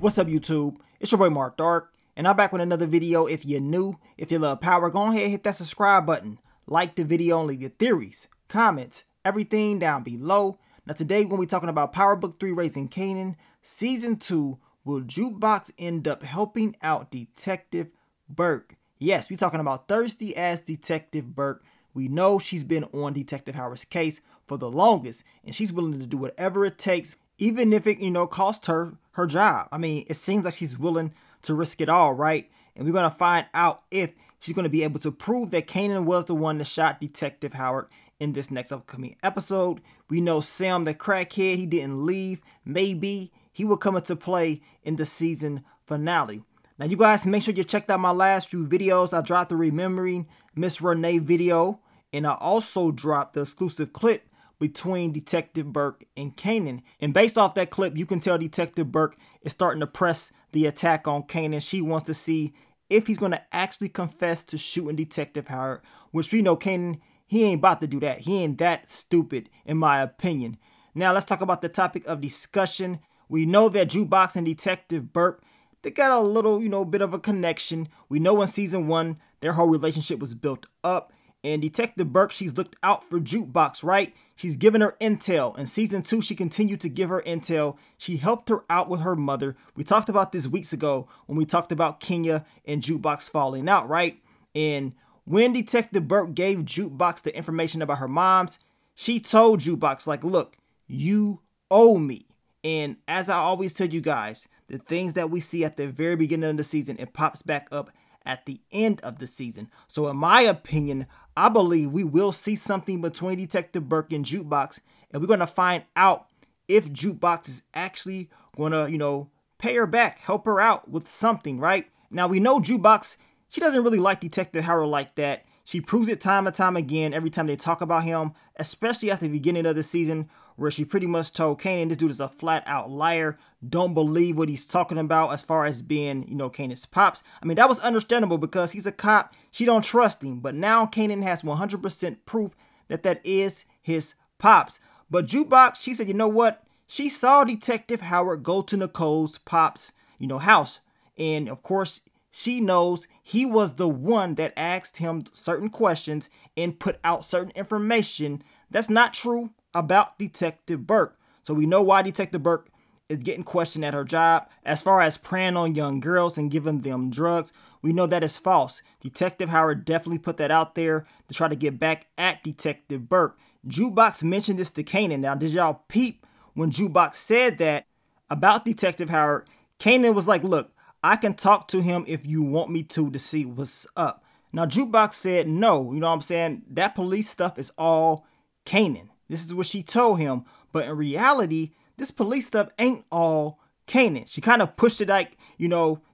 What's up, YouTube? It's your boy Mark Dark, and I'm back with another video. If you're new, if you love power, go ahead and hit that subscribe button. Like the video and leave your theories, comments, everything down below. Now today we're going to be talking about Power Book 3 Raising Kanan, Season 2. Will Jukebox end up helping out Detective Burke? Yes, we're talking about thirsty ass Detective Burke. We know she's been on Detective Howard's case for the longest, and she's willing to do whatever it takes, even if it, costs her job. I mean, it seems like she's willing to risk it all, right? And we're going to find out if she's going to be able to prove that Kanan was the one that shot Detective Howard in this next upcoming episode. We know Sam, the crackhead, he didn't leave. Maybe he will come into play in the season finale. Now, you guys, make sure you checked out my last few videos. I dropped the Remembering Miss Renee video, and I also dropped the exclusive clip between Detective Burke and Kanan. And based off that clip, you can tell Detective Burke is starting to press the attack on Kanan. She wants to see if he's going to actually confess to shooting Detective Howard, which we know Kanan, he ain't about to do that. He ain't that stupid, in my opinion. Now, let's talk about the topic of discussion. We know that Jukebox and Detective Burke, they got a little, bit of a connection. We know in season 1, their whole relationship was built up. And Detective Burke, she's looked out for Jukebox, right? She's given her intel. In season 2, she continued to give her intel. She helped her out with her mother. We talked about this weeks ago when we talked about Kenya and Jukebox falling out, right? And when Detective Burke gave Jukebox the information about her moms, she told Jukebox, like, look, you owe me. And as I always tell you guys, the things that we see at the very beginning of the season, it pops back up at the end of the season. So in my opinion, I believe we will see something between Detective Burke and Jukebox, and we're going to find out if Jukebox is actually going to, pay her back, help her out with something, right? Now, we know Jukebox, she doesn't really like Detective Howard like that. She proves it time and time again every time they talk about him, especially at the beginning of the season, where she pretty much told Kanan this dude is a flat out liar. Don't believe what he's talking about as far as being, Kanan's pops. I mean, that was understandable because he's a cop. She don't trust him. But now Kanan has 100% proof that that is his pops. But Jukebox, she said, you know what? She saw Detective Howard go to Nicole's pops, house. And of course, she knows he was the one that asked him certain questions and put out certain information that's not true about Detective Burke. So we know why Detective Burke is getting questioned at her job. As far as preying on young girls and giving them drugs, we know that is false. Detective Howard definitely put that out there to try to get back at Detective Burke. Jukebox mentioned this to Kanan. Now, did y'all peep when Jukebox said that about Detective Howard? Kanan was like, look, I can talk to him if you want me to see what's up. Now, Jukebox said no. You know what I'm saying? That police stuff is all Kanan. This is what she told him. But in reality, this police stuff ain't all Kanan. She kind of pushed it like,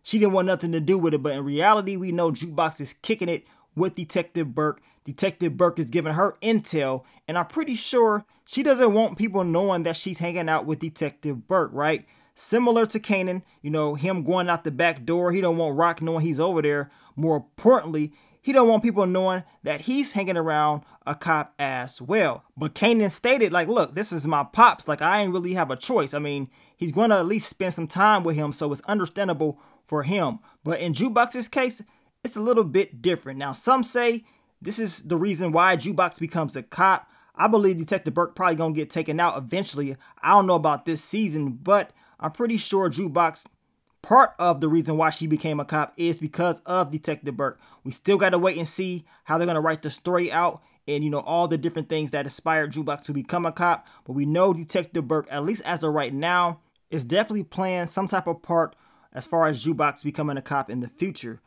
she didn't want nothing to do with it. But in reality, we know Jukebox is kicking it with Detective Burke. Detective Burke is giving her intel. And I'm pretty sure she doesn't want people knowing that she's hanging out with Detective Burke, right? Similar to Kanan, him going out the back door. He don't want Rock knowing he's over there. More importantly, he don't want people knowing that he's hanging around a cop as well. But Kanan stated, like, look, this is my pops. Like, I ain't really have a choice. I mean, he's going to at least spend some time with him, so it's understandable for him. But in Jukebox's case, it's a little bit different. Now, some say this is the reason why Jukebox becomes a cop. I believe Detective Burke probably going to get taken out eventually. I don't know about this season, but I'm pretty sure Jukebox, part of the reason why she became a cop is because of Detective Burke. We still got to wait and see how they're going to write the story out and, all the different things that inspired Jukebox to become a cop. But we know Detective Burke, at least as of right now, is definitely playing some type of part as far as Jukebox becoming a cop in the future.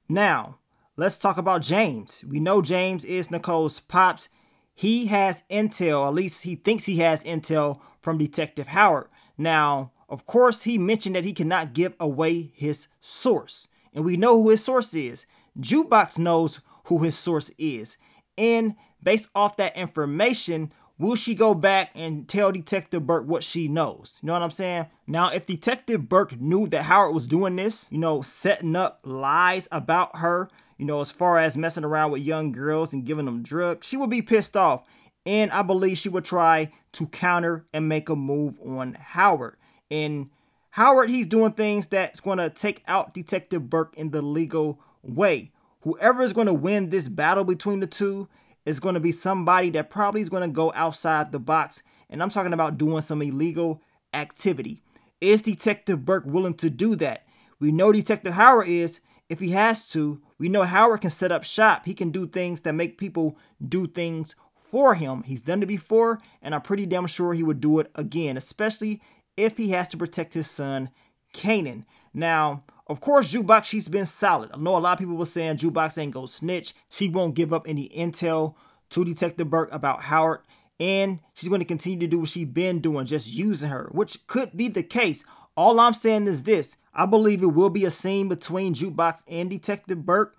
Now, let's talk about James. We know James is Nicole's pops. He has intel, at least he thinks he has intel from Detective Howard. Now, of course, he mentioned that he cannot give away his source. And we know who his source is. Jukebox knows who his source is. And based off that information, will she go back and tell Detective Burke what she knows? You know what I'm saying? Now, if Detective Burke knew that Howard was doing this, setting up lies about her, as far as messing around with young girls and giving them drugs, she would be pissed off. And I believe she would try to counter and make a move on Howard. And Howard, he's doing things that's going to take out Detective Burke in the legal way. Whoever is going to win this battle between the two is going to be somebody that probably is going to go outside the box. And I'm talking about doing some illegal activity. Is Detective Burke willing to do that? We know Detective Howard is. If he has to, we know Howard can set up shop. He can do things that make people do things for him. He's done it before, and I'm pretty damn sure he would do it again, especially if he has to protect his son, Kanan. Now, of course, Jukebox, she's been solid. I know a lot of people were saying Jukebox ain't gonna snitch. She won't give up any intel to Detective Burke about Howard, and she's going to continue to do what she's been doing, just using her, which could be the case. All I'm saying is this. I believe it will be a scene between Jukebox and Detective Burke,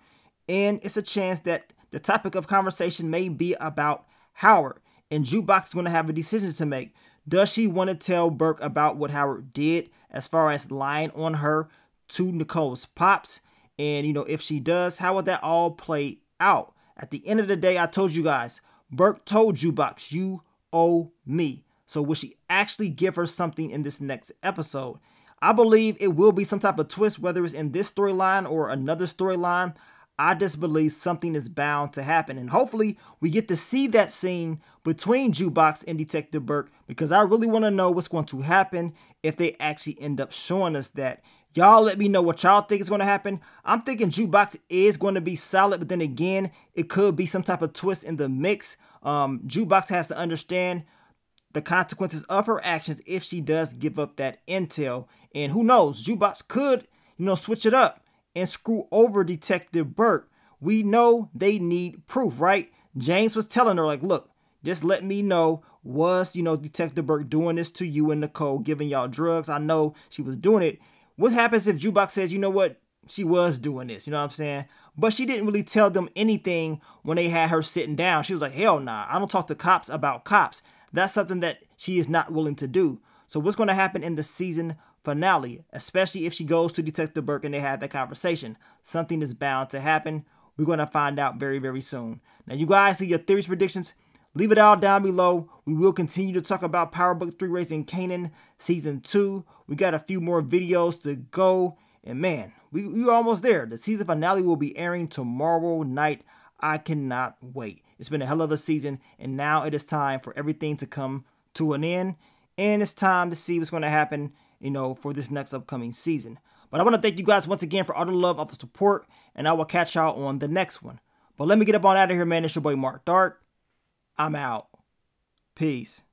and it's a chance that the topic of conversation may be about Howard, and Jukebox is going to have a decision to make. Does she want to tell Burke about what Howard did as far as lying on her to Nicole's pops? And, you know, if she does, how would that all play out? At the end of the day, I told you guys, Burke told Jukebox, you owe me. So will she actually give her something in this next episode? I believe it will be some type of twist, whether it's in this storyline or another storyline. I just believe something is bound to happen. And hopefully we get to see that scene between Jukebox and Detective Burke, because I really want to know what's going to happen if they actually end up showing us that. Y'all let me know what y'all think is going to happen. I'm thinking Jukebox is going to be solid, but then again, it could be some type of twist in the mix. Jukebox has to understand the consequences of her actions if she does give up that intel. And who knows, Jukebox could, you know, switch it up and screw over Detective Burke. We know they need proof, right? James was telling her, like, look, just let me know, was, you know, Detective Burke doing this to you and Nicole, giving y'all drugs? I know she was doing it. What happens if Jukebox says, you know what, she was doing this, you know what I'm saying? But she didn't really tell them anything when they had her sitting down. She was like, hell nah, I don't talk to cops about cops. That's something that she is not willing to do. So what's going to happen in the season finale, especially if she goes to Detective Burke and they have that conversation? Something is bound to happen. We're going to find out very, very soon. Now, you guys see your theories, predictions? Leave it all down below. We will continue to talk about Power Book 3 Raising Kanan Season 2. We got a few more videos to go. And man, we're almost there. The season finale will be airing tomorrow night. I cannot wait. It's been a hell of a season, and now it is time for everything to come to an end. And it's time to see what's going to happen, you know, for this next upcoming season. But I want to thank you guys once again for all the love, all the support, and I will catch y'all on the next one. But let me get up on out of here, man. It's your boy Mark Dark. I'm out. Peace.